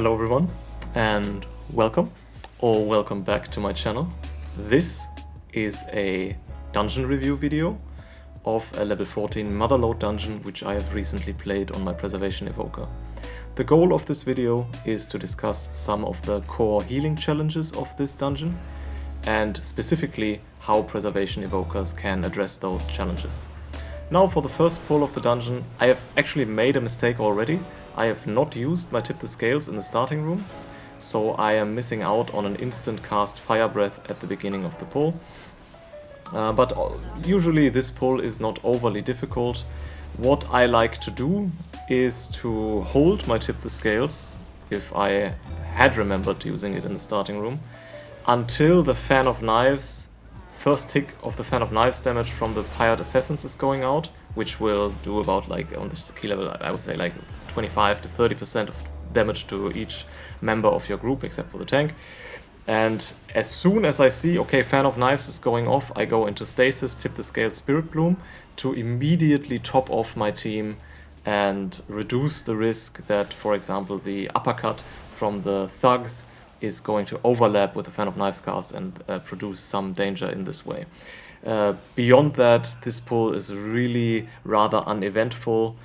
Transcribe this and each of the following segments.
Hello everyone, and welcome back to my channel. This is a dungeon review video of a level 14 Motherlode dungeon which I have recently played on my Preservation Evoker. The goal of this video is to discuss some of the core healing challenges of this dungeon, and specifically how Preservation Evokers can address those challenges. Now for the first pull of the dungeon, I have actually made a mistake already. I have not used my Tip the Scales in the starting room, so I am missing out on an instant cast Fire Breath at the beginning of the pull. But usually this pull is not overly difficult. What I like to do is to hold my Tip the Scales, if I had remembered using it in the starting room, until the Fan of Knives, first tick of the Fan of Knives damage from the Pirate Assassins is going out, which will do about, like, on this key level, I would say like 25 to 30% of damage to each member of your group, except for the tank. And as soon as I see, okay, Fan of Knives is going off, I go into Stasis, Tip the Scale, Spirit Bloom, to immediately top off my team and reduce the risk that, for example, the uppercut from the thugs is going to overlap with the Fan of Knives cast and produce some danger in this way. Beyond that, this pull is really rather uneventful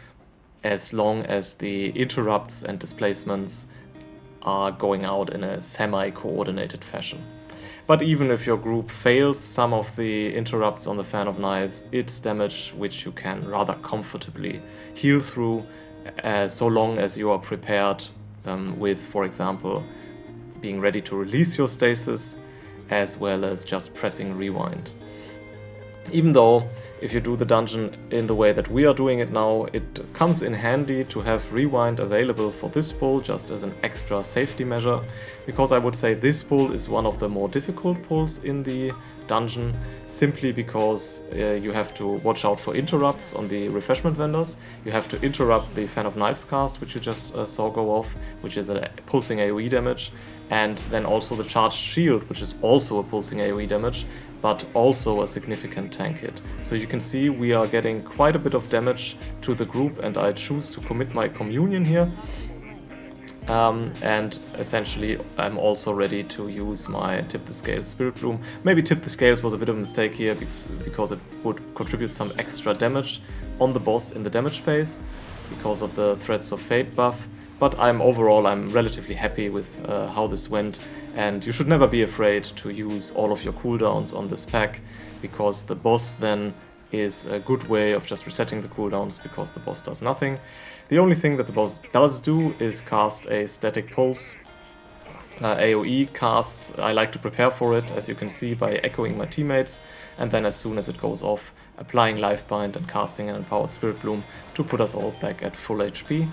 as long as the interrupts and displacements are going out in a semi-coordinated fashion. But even if your group fails some of the interrupts on the Fan of Knives, it's damage which you can rather comfortably heal through, so long as you are prepared with, for example, being ready to release your stasis, as well as just pressing rewind. Even though, if you do the dungeon in the way that we are doing it now, it comes in handy to have rewind available for this pull just as an extra safety measure, because I would say this pull is one of the more difficult pulls in the dungeon, simply because you have to watch out for interrupts on the refreshment vendors. You have to interrupt the Fan of Knives cast, which you just saw go off, which is a pulsing AoE damage, and then also the charged shield, which is also a pulsing AoE damage, but also a significant tank hit. So you can see we are getting quite a bit of damage to the group, and I choose to commit my communion here. And essentially I'm also ready to use my Tip the Scales Spirit Bloom. Maybe Tip the Scales was a bit of a mistake here because it would contribute some extra damage on the boss in the damage phase because of the Threads of Fate buff. But overall I'm relatively happy with how this went, and you should never be afraid to use all of your cooldowns on this pack, because the boss then is a good way of just resetting the cooldowns, because the boss does nothing. The only thing that the boss does do is cast a static pulse AoE cast. I like to prepare for it, as you can see, by echoing my teammates, and then as soon as it goes off, applying Lifebind and casting an Empowered Spirit Bloom to put us all back at full HP.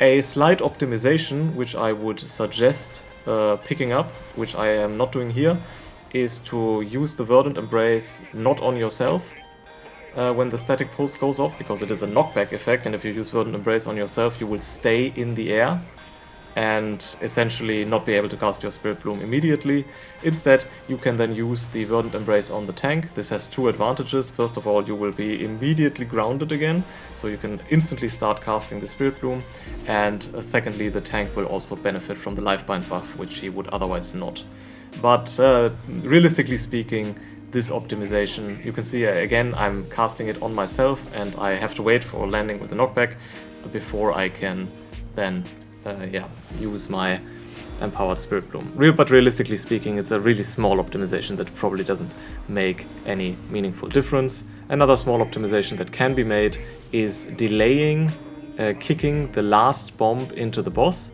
A slight optimization, which I would suggest picking up, which I am not doing here, is to use the Verdant Embrace not on yourself when the static pulse goes off, because it is a knockback effect, and if you use Verdant Embrace on yourself, you will stay in the air and essentially not be able to cast your Spirit Bloom immediately. Instead, you can then use the Verdant Embrace on the tank. This has two advantages. First of all, you will be immediately grounded again, so you can instantly start casting the Spirit Bloom, and secondly, the tank will also benefit from the Lifebind buff, which he would otherwise not. But realistically speaking, this optimization, you can see again I'm casting it on myself, and I have to wait for landing with a knockback before I can then use my Empowered Spirit Bloom. But realistically speaking, it's a really small optimization that probably doesn't make any meaningful difference. Another small optimization that can be made is delaying kicking the last bomb into the boss,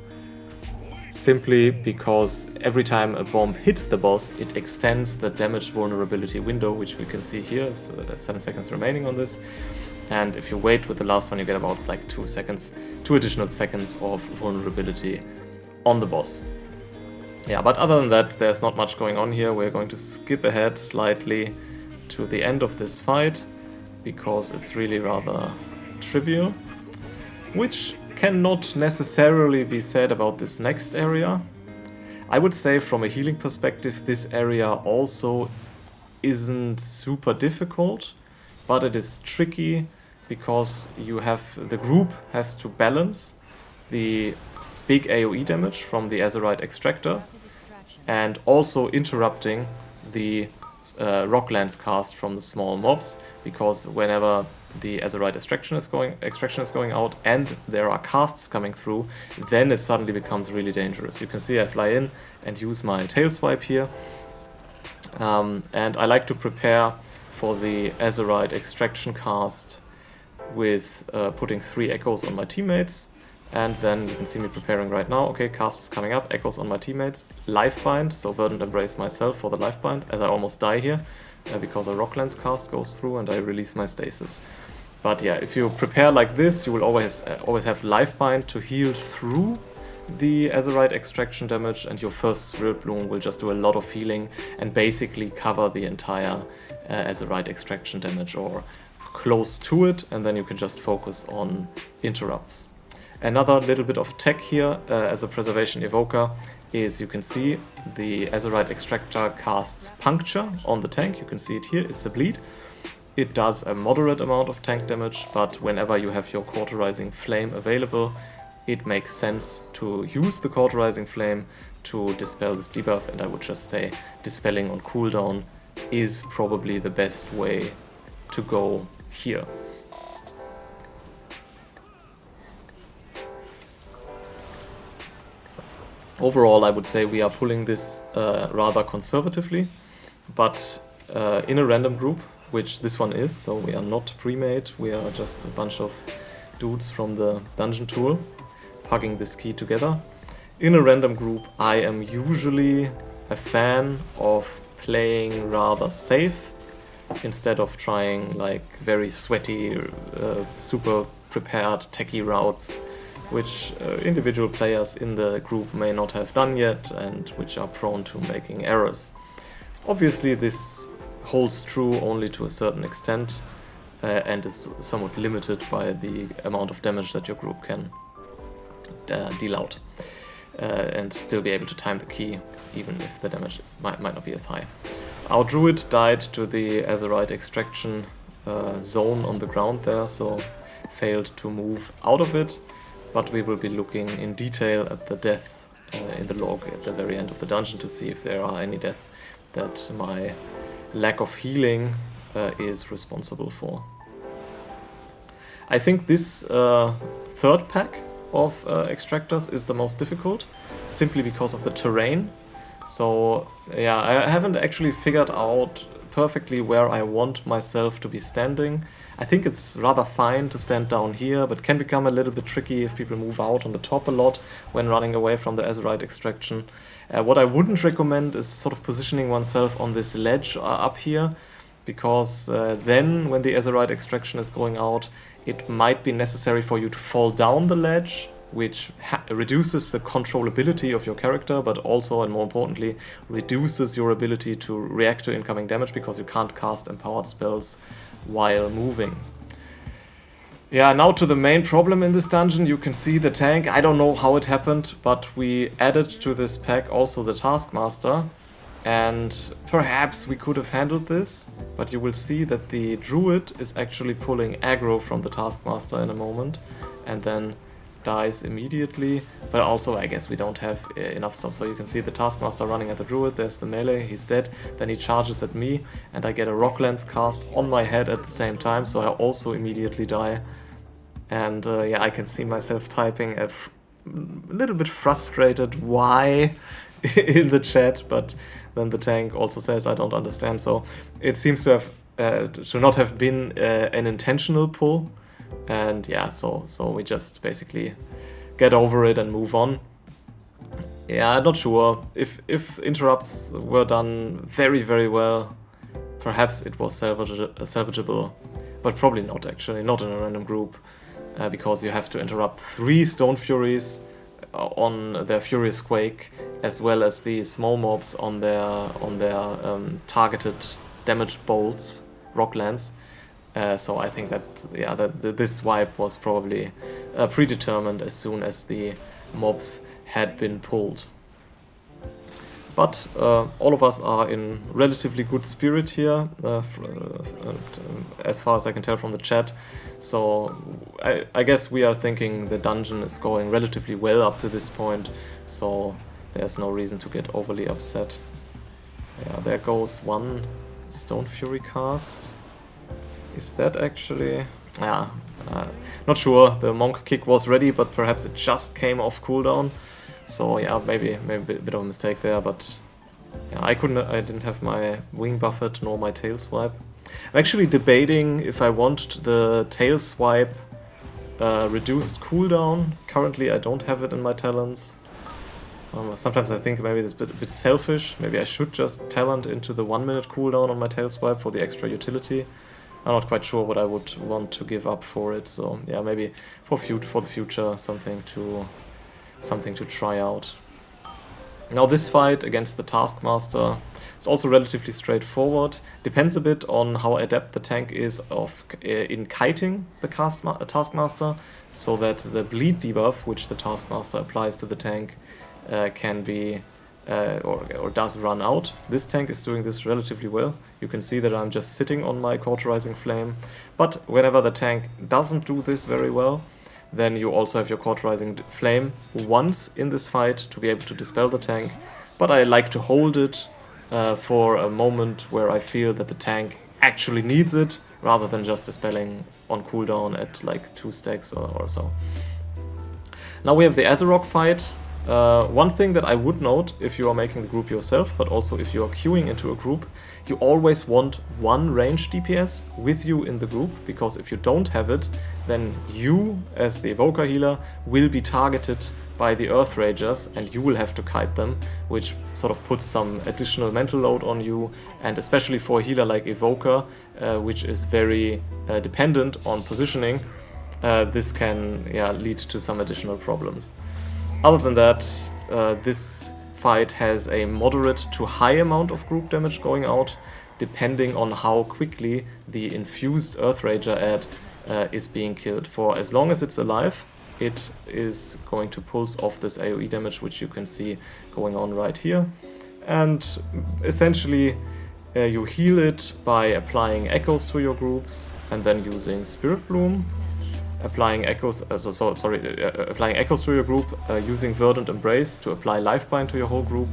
simply because every time a bomb hits the boss, it extends the damage vulnerability window, which we can see here. So there's 7 seconds remaining on this. And if you wait with the last one, you get about like 2 additional seconds of vulnerability on the boss. Yeah, but other than that, there's not much going on here. We're going to skip ahead slightly to the end of this fight, because it's really rather trivial, which cannot necessarily be said about this next area. I would say from a healing perspective, this area also isn't super difficult, but it is tricky because the group has to balance the big AoE damage from the Azerokk extractor, and also interrupting the Rocklands cast from the small mobs, because whenever the Azerokk extraction is going out and there are casts coming through, then it suddenly becomes really dangerous. You can see I fly in and use my tail swipe here, and I like to prepare for the Azerokk extraction cast with putting 3 echoes on my teammates. And then you can see me preparing right now. Okay, cast is coming up, echoes on my teammates, Lifebind, so Verdant Embrace myself for the Lifebind, as I almost die here, because a Rocklands cast goes through and I release my stasis. But yeah, if you prepare like this, you will always have Lifebind to heal through the Azerokk extraction damage, and your first Spirit Bloom will just do a lot of healing and basically cover the entire Azerokk extraction damage, or close to it, and then you can just focus on interrupts. Another little bit of tech here as a Preservation Evoker is you can see the Azerokk extractor casts Puncture on the tank. You can see it here, it's a bleed. It does a moderate amount of tank damage, but whenever you have your Cauterizing Flame available, it makes sense to use the Cauterizing Flame to dispel this debuff, and I would just say dispelling on cooldown is probably the best way to go here. Overall, I would say we are pulling this rather conservatively, but in a random group, which this one is, so we are not pre-made, we are just a bunch of dudes from the dungeon tool pugging this key together. In a random group, I am usually a fan of playing rather safe, instead of trying like very sweaty, super prepared techie routes, which individual players in the group may not have done yet and which are prone to making errors. Obviously this holds true only to a certain extent and is somewhat limited by the amount of damage that your group can deal out, and still be able to time the key even if the damage might not be as high. Our druid died to the Azerokk extraction zone on the ground there, so failed to move out of it. But we will be looking in detail at the death in the log at the very end of the dungeon to see if there are any deaths that my lack of healing is responsible for. I think this third pack of extractors is the most difficult, simply because of the terrain. So yeah, I haven't actually figured out perfectly where I want myself to be standing. I think it's rather fine to stand down here, but can become a little bit tricky if people move out on the top a lot when running away from the Azerokk extraction. What I wouldn't recommend is sort of positioning oneself on this ledge up here, because then when the Azerokk extraction is going out, it might be necessary for you to fall down the ledge, which reduces the controllability of your character, but also, and more importantly, reduces your ability to react to incoming damage, because you can't cast empowered spells while moving. Yeah, now to the main problem in this dungeon. You can see the tank. I don't know how it happened, but we added to this pack also the Taskmaster, and perhaps we could have handled this, but you will see that the druid is actually pulling aggro from the Taskmaster in a moment, and then dies immediately. But also I guess we don't have enough stuff, so you can see the Taskmaster running at the druid, there's the melee, he's dead, then he charges at me and I get a Rocklands cast on my head at the same time, so I also immediately die. And yeah, I can see myself typing a little bit frustrated why in the chat, but then the tank also says I don't understand, so it seems to have to not have been an intentional pull. And yeah, so we just basically get over it and move on. Yeah, I'm not sure. If interrupts were done very, very well, perhaps it was salvageable, but probably not actually, not in a random group, because you have to interrupt 3 Stone Furies on their Furious Quake, as well as the small mobs on their targeted damaged bolts, Rocklands. So I think that, yeah, this wipe was probably predetermined as soon as the mobs had been pulled. But all of us are in relatively good spirit here, as far as I can tell from the chat. So I guess we are thinking the dungeon is going relatively well up to this point, so there's no reason to get overly upset. Yeah, there goes one Stone Fury cast. Is that actually... Yeah, not sure. The Monk kick was ready, but perhaps it just came off cooldown. So yeah, maybe a bit of a mistake there, but yeah, I didn't have my wing buffet nor my tail swipe. I'm actually debating if I want the tail swipe reduced cooldown. Currently I don't have it in my talents. Sometimes I think maybe it's a bit selfish. Maybe I should just talent into the 1 minute cooldown on my tail swipe for the extra utility. I'm not quite sure what I would want to give up for it. So yeah, maybe for the future something to try out. Now this fight against the Taskmaster is also relatively straightforward. Depends a bit on how adept the tank is in kiting the Taskmaster, so that the bleed debuff which the Taskmaster applies to the tank can be or does run out. This tank is doing this relatively well. You can see that I'm just sitting on my Cauterizing Flame, but whenever the tank doesn't do this very well, then you also have your Cauterizing Flame once in this fight to be able to dispel the tank. But I like to hold it for a moment where I feel that the tank actually needs it, rather than just dispelling on cooldown at like 2 stacks or so. Now we have the Azerokk fight. One thing that I would note if you are making the group yourself, but also if you are queuing into a group, you always want one range DPS with you in the group, because if you don't have it, then you, as the Evoker healer, will be targeted by the Earth Ragers and you will have to kite them, which sort of puts some additional mental load on you, and especially for a healer like Evoker, which is very dependent on positioning, this can lead to some additional problems. Other than that, this fight has a moderate to high amount of group damage going out, depending on how quickly the infused Earth Rager ad is being killed. For as long as it's alive, it is going to pulse off this AoE damage, which you can see going on right here. And essentially, you heal it by applying echoes to your groups and then using Spirit Bloom. Applying echoes, applying echoes to your group, using Verdant Embrace to apply Lifebind to your whole group,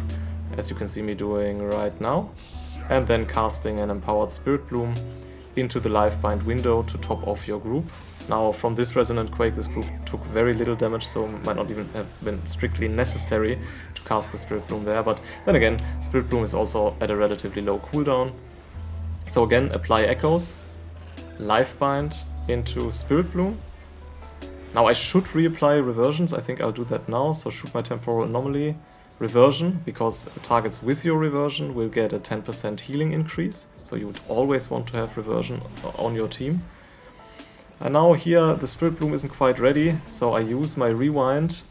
as you can see me doing right now, and then casting an Empowered Spirit Bloom into the Lifebind window to top off your group. Now, from this Resonant Quake, this group took very little damage, so it might not even have been strictly necessary to cast the Spirit Bloom there, but then again, Spirit Bloom is also at a relatively low cooldown. So again, apply echoes, Lifebind into Spirit Bloom. Now I should reapply reversions, I think I'll do that now, so shoot my Temporal Anomaly, reversion, because targets with your reversion will get a 10% healing increase, so you would always want to have reversion on your team. And now here the Spirit Bloom isn't quite ready, so I use my Rewind,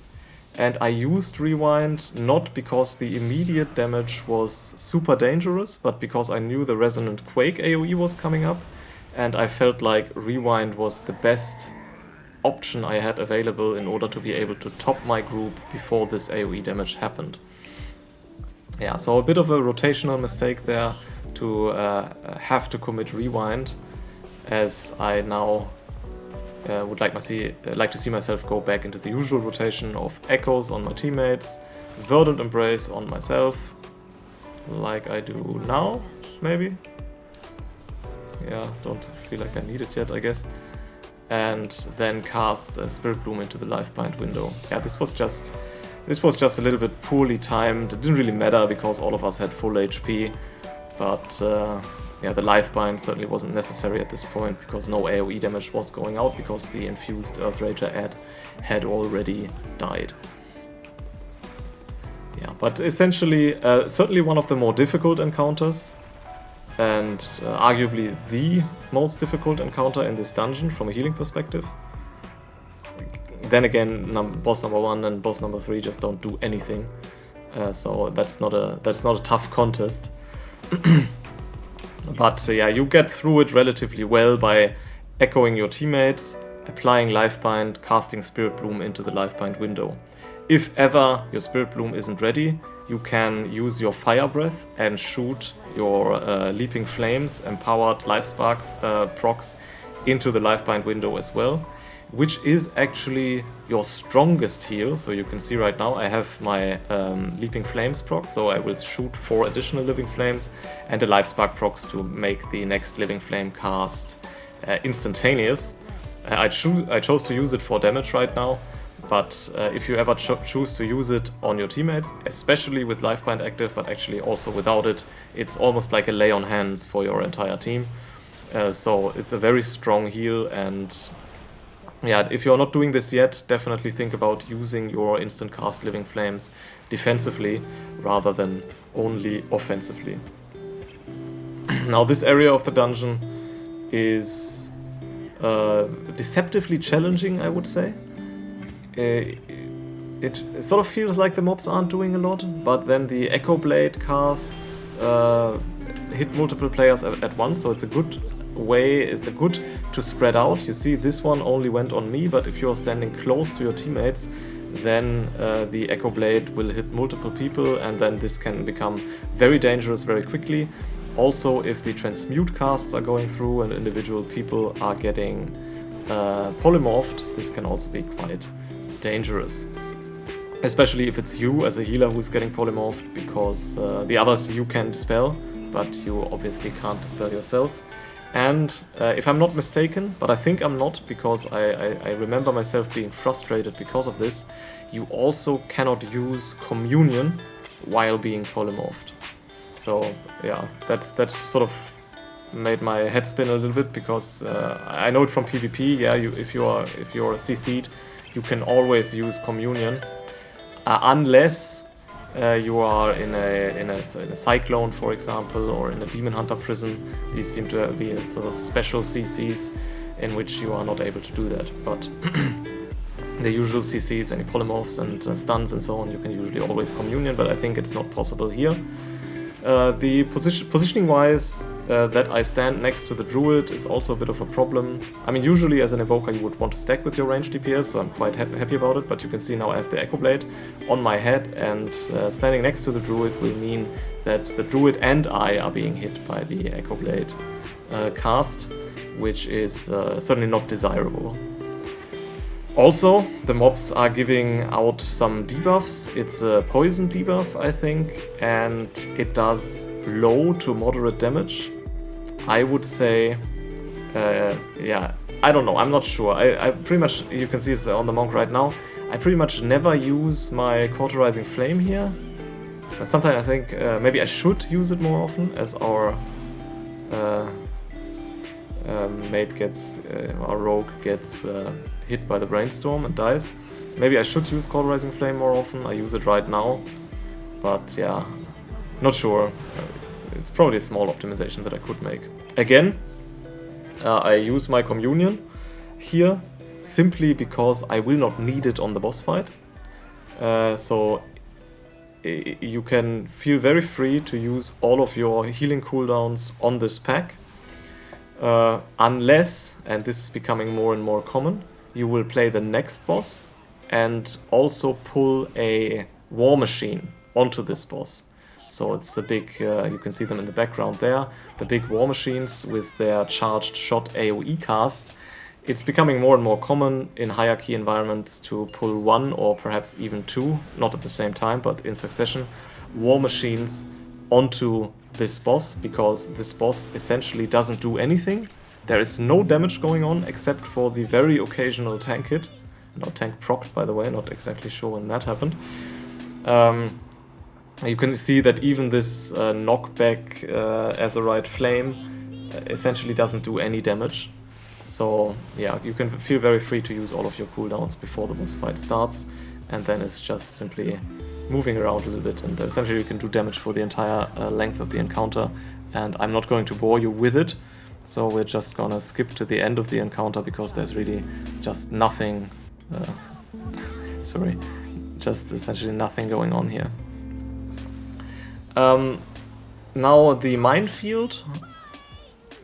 and I used Rewind not because the immediate damage was super dangerous, but because I knew the Resonant Quake AoE was coming up, and I felt like Rewind was the best option I had available in order to be able to top my group before this AoE damage happened. Yeah, so a bit of a rotational mistake there to have to commit Rewind, as I now would like to see myself go back into the usual rotation of Echoes on my teammates, Verdant Embrace on myself, like I do now, maybe? Yeah, don't feel like I need it yet, I guess. And then cast Spirit Bloom into the Lifebind window. Yeah, this was just a little bit poorly timed. It didn't really matter because all of us had full HP, but yeah, the Lifebind certainly wasn't necessary at this point because no AoE damage was going out because the infused Earth Rager ad had already died. Yeah, but essentially, certainly one of the more difficult encounters, and arguably the most difficult encounter in this dungeon from a healing perspective. Then again, boss number 1 and boss number 3 just don't do anything, so that's not a tough contest. But yeah, you get through it relatively well by echoing your teammates, applying Lifebind, casting Spirit Bloom into the Lifebind window. If ever your Spirit Bloom isn't ready, you can use your Fire Breath and shoot your Leaping Flames empowered Lifespark procs into the Lifebind window as well, which is actually your strongest heal. So you can see right now I have my Leaping Flames proc, so I will shoot 4 additional Living Flames and the Lifespark procs to make the next Living Flame cast instantaneous. I chose to use it for damage right now, but if you ever choose to use it on your teammates, especially with Lifebind active, but actually also without it, it's almost like a lay on hands for your entire team. So it's a very strong heal, and yeah, if you're not doing this yet, definitely think about using your instant cast Living Flames defensively rather than only offensively. Now this area of the dungeon is deceptively challenging, I would say. It sort of feels like the mobs aren't doing a lot, but then the Echo Blade casts hit multiple players at once, so it's a good way, it's a good to spread out. You see, this one only went on me, but if you're standing close to your teammates, then the Echo Blade will hit multiple people, and then this can become very dangerous very quickly. Also, if the transmute casts are going through and individual people are getting polymorphed, this can also be quite dangerous. Especially if it's you as a healer who's getting polymorphed, because the others you can dispel, but you obviously can't dispel yourself. And if I'm not mistaken, but I think I'm not, because I remember myself being frustrated because of this, you also cannot use Communion while being polymorphed. So yeah, that sort of made my head spin a little bit, because I know it from PvP. Yeah, if you're CC'd, you can always use Communion, unless you are in a Cyclone, for example, or in a Demon Hunter prison. These seem to be a sort of special CCs in which you are not able to do that. But the usual CCs, any polymorphs and stuns and so on, you can usually always Communion, but I think it's not possible here. The positioning-wise, that I stand next to the Druid is also a bit of a problem. I mean, usually as an Evoker you would want to stack with your ranged DPS, so I'm quite happy about it, but you can see now I have the Echo Blade on my head, and standing next to the Druid will mean that the Druid and I are being hit by the Echo Blade cast, which is certainly not desirable. Also, the mobs are giving out some debuffs. It's a poison debuff, I think, and it does low to moderate damage. I would say, yeah, I don't know, I'm not sure. I pretty much, you can see it's on the monk right now, I pretty much never use my Cauterizing Flame here. But sometimes I think maybe I should use it more often, as our mate gets, our rogue gets hit by the Brainstorm and dies. Maybe I should use Cauterizing Flame more often. I use it right now, but yeah, not sure. It's probably a small optimization that I could make. Again, I use my Communion here simply because I will not need it on the boss fight. So you can feel very free to use all of your healing cooldowns on this pack, unless, and this is becoming more and more common, you will play the next boss and also pull a War Machine onto this boss. So it's the big, you can see them in the background there, the big War Machines with their charged shot AoE cast. It's becoming more and more common in hierarchy environments to pull 1 or perhaps even 2, not at the same time, but in succession, War Machines onto this boss, because this boss essentially doesn't do anything. There is no damage going on except for the very occasional tank hit. Not tank proc, by the way, not exactly sure when that happened. You can see that even this knockback Azerokk Flame essentially doesn't do any damage. So yeah, you can feel very free to use all of your cooldowns before the boss fight starts, and then it's just simply moving around a little bit, and essentially you can do damage for the entire length of the encounter, and I'm not going to bore you with it, so we're just gonna skip to the end of the encounter, because there's really just nothing, sorry, just essentially nothing going on here. Now the minefield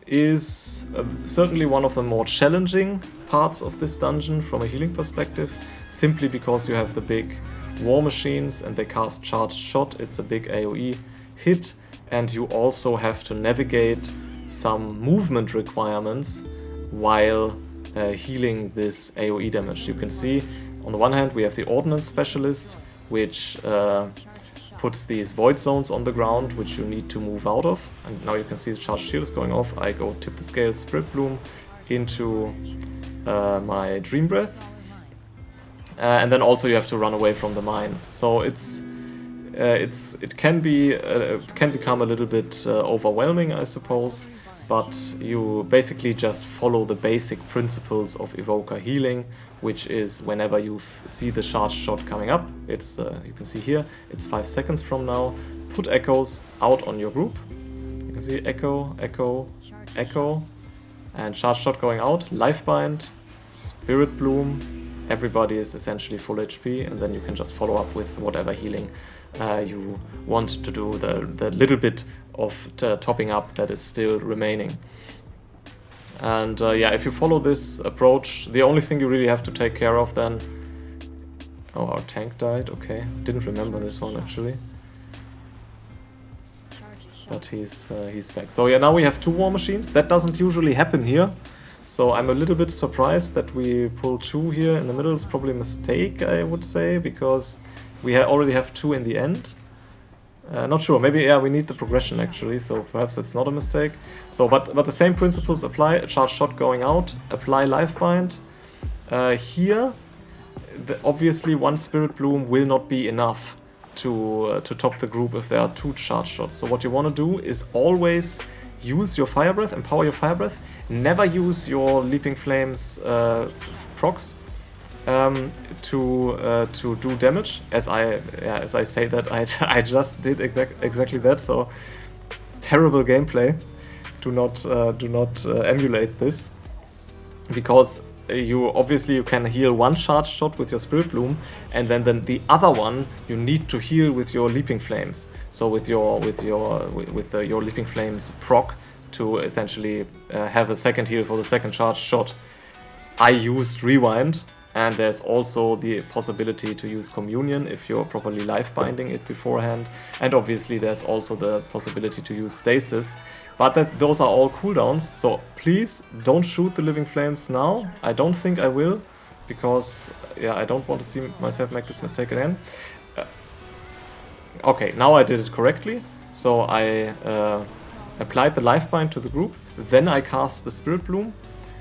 is certainly one of the more challenging parts of this dungeon from a healing perspective, simply because you have the big war machines and they cast Charged Shot. It's a big AoE hit, and you also have to navigate some movement requirements while healing this AoE damage. You can see on the one hand we have the Ordnance Specialist, which puts these void zones on the ground which you need to move out of, and now you can see the Charged Shield is going off. I go Tip the Scale, Spirit Bloom into my Dream Breath, and then also you have to run away from the mines. So it can become a little bit overwhelming, I suppose, but you basically just follow the basic principles of Evoker healing, which is whenever you see the Charged Shot coming up, it's you can see here, it's 5 seconds from now, put echoes out on your group. You can see echo, echo, echo, and Charged Shot going out, Lifebind, Spirit Bloom, everybody is essentially full HP, and then you can just follow up with whatever healing you want to do, the little bit of topping up that is still remaining. And yeah, if you follow this approach, the only thing you really have to take care of then... Oh, our tank died, okay. Didn't remember this one actually. But he's back. So yeah, now we have 2 war machines. That doesn't usually happen here. So I'm a little bit surprised that we pull 2 here in the middle. It's probably a mistake, I would say, because we already have 2 in the end. Not sure, maybe yeah, we need the progression actually, so perhaps it's not a mistake. So, but the same principles apply. A Charged Shot going out, apply Lifebind. Here, obviously 1 Spirit Bloom will not be enough to top the group if there are 2 Charged Shots. So what you want to do is always use your Fire Breath, empower your Fire Breath. Never use your Leaping Flames procs to do damage. As I say that, I just did exactly that. So terrible gameplay. Do not emulate this, because you can heal 1 Charged Shot with your Spirit Bloom, and then the other one you need to heal with your Leaping Flames. So with your Leaping Flames proc to essentially have a second heal for the second Charged Shot. I used Rewind, and there's also the possibility to use Communion if you're properly life binding it beforehand, and obviously there's also the possibility to use Stasis, but those are all cooldowns, so please don't shoot the Living Flames now. I don't think I will, because yeah, I don't want to see myself make this mistake again. Okay, now I did it correctly, so I applied the Lifebind to the group, then I cast the Spirit Bloom,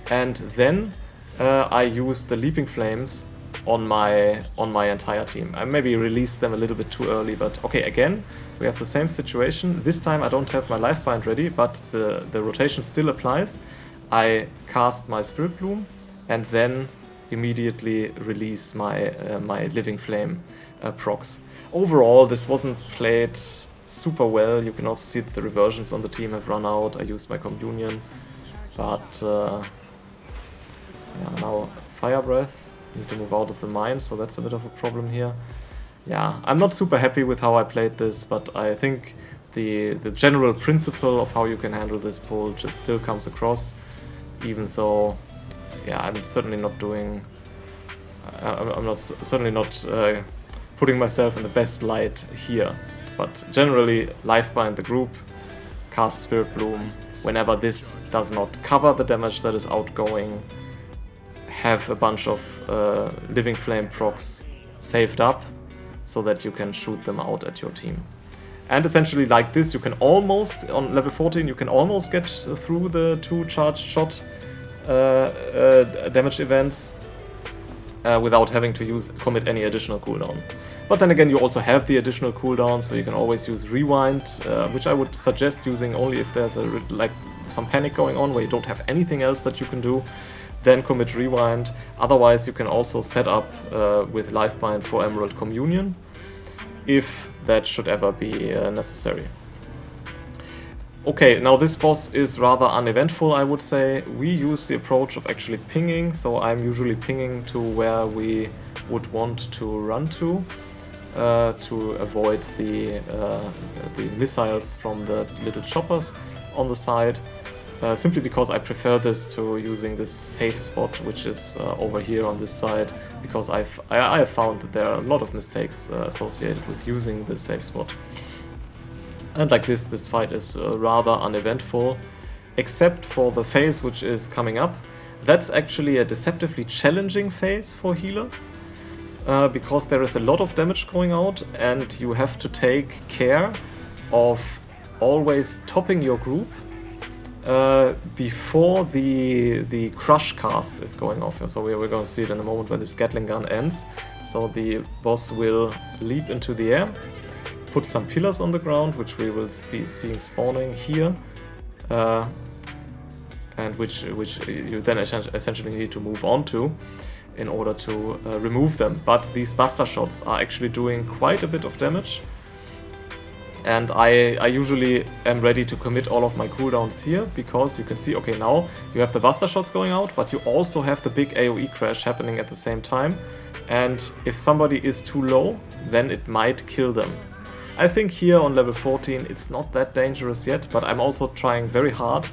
and then I used the Leaping Flames on my entire team. I maybe released them a little bit too early, but okay, again, we have the same situation. This time I don't have my Lifebind ready, but the rotation still applies. I cast my Spirit Bloom, and then immediately release my my Living Flame procs. Overall, this wasn't played super well. You can also see that the reversions on the team have run out. I used my Communion, but yeah, now Fire Breath. Need to move out of the mine, so that's a bit of a problem here. Yeah, I'm not super happy with how I played this, but I think the general principle of how you can handle this pull just still comes across, even though, yeah, I'm certainly not doing... I'm certainly not putting myself in the best light here. But generally, Lifebind the group, cast Spirit Bloom. Whenever this does not cover the damage that is outgoing, have a bunch of Living Flame procs saved up so that you can shoot them out at your team. And essentially like this, you can almost, on level 14, you can almost get through the 2 Charged Shot damage events without having to commit any additional cooldown. But then again, you also have the additional cooldown, so you can always use Rewind, which I would suggest using only if there's some panic going on where you don't have anything else that you can do. Then commit Rewind. Otherwise, you can also set up with Lifebind for Emerald Communion, if that should ever be necessary. Okay, now this boss is rather uneventful, I would say. We use the approach of actually pinging, so I'm usually pinging to where we would want to run to avoid the missiles from the little choppers on the side. simply because I prefer this to using this safe spot, which is over here on this side, because I have found that there are a lot of mistakes associated with using the safe spot. And like this fight is rather uneventful, except for the phase which is coming up. That's actually a deceptively challenging phase for healers, because there is a lot of damage going out, and you have to take care of always topping your group before the crush cast is going off. So we're going to see it in a moment when this Gatling gun ends. So the boss will leap into the air, put some pillars on the ground, which we will be seeing spawning here, and which you then essentially need to move on to in order to remove them. But these buster shots are actually doing quite a bit of damage, and I usually am ready to commit all of my cooldowns here, because you can see, okay, now you have the buster shots going out, but you also have the big AoE crash happening at the same time, and if somebody is too low, then it might kill them. I think here on level 14 it's not that dangerous yet, but I'm also trying very hard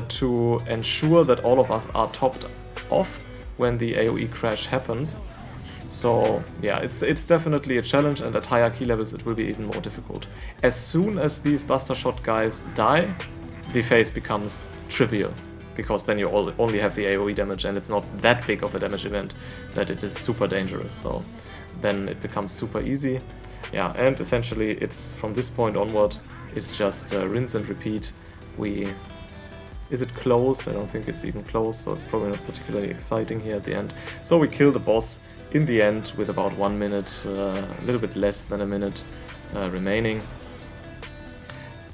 to ensure that all of us are topped off when the AoE crash happens. So yeah, it's definitely a challenge, and at higher key levels it will be even more difficult. As soon as these buster shot guys die, the phase becomes trivial, because then you only have the AoE damage, and it's not that big of a damage event that it is super dangerous. So then it becomes super easy. Yeah, and essentially it's from this point onward, it's just rinse and repeat. Is it close? I don't think it's even close, so it's probably not particularly exciting here at the end. So we kill the boss in the end with about 1 minute, a little bit less than a minute remaining.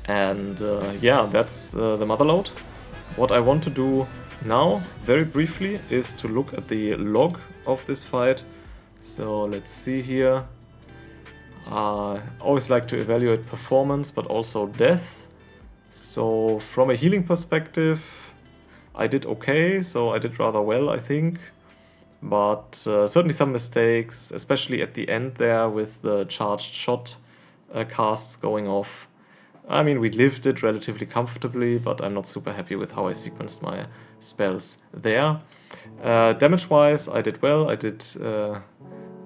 And yeah, that's the Motherlode. What I want to do now, very briefly, is to look at the log of this fight. So let's see here. I always like to evaluate performance, but also death. So from a healing perspective, I did okay, so I did rather well, I think. But certainly some mistakes, especially at the end there with the charged shot casts going off. I mean, we lived it relatively comfortably, but I'm not super happy with how I sequenced my spells there. Damage-wise, I did well. I did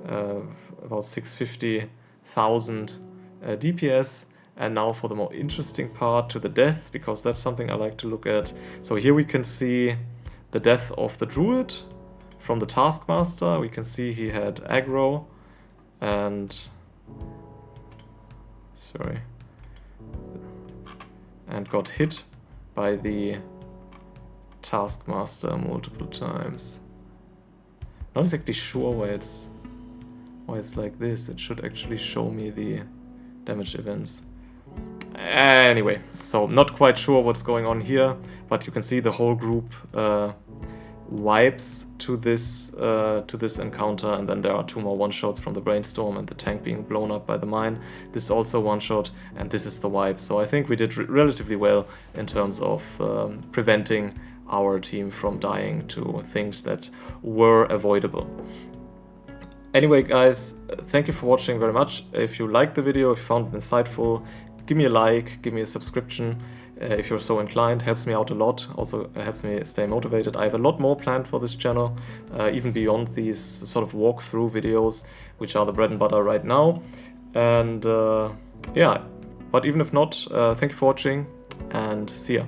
about 650,000 DPS. And now for the more interesting part, to the death, because that's something I like to look at. So here we can see the death of the Druid from the Taskmaster. We can see he had aggro and... sorry. And got hit by the Taskmaster multiple times. Not exactly sure why it's like this. It should actually show me the damage events. Anyway, so not quite sure what's going on here, but you can see the whole group wipes to this encounter, and then there are 2 more one-shots from the Brainstorm and the tank being blown up by the mine. This is also one-shot, and this is the wipe. So I think we did relatively well in terms of preventing our team from dying to things that were avoidable. Anyway, guys, thank you for watching very much. If you liked the video, if you found it insightful, give me a like, give me a subscription if you're so inclined. Helps me out a lot, also helps me stay motivated. I have a lot more planned for this channel, even beyond these sort of walkthrough videos, which are the bread and butter right now. And yeah, but even if not, thank you for watching, and see ya.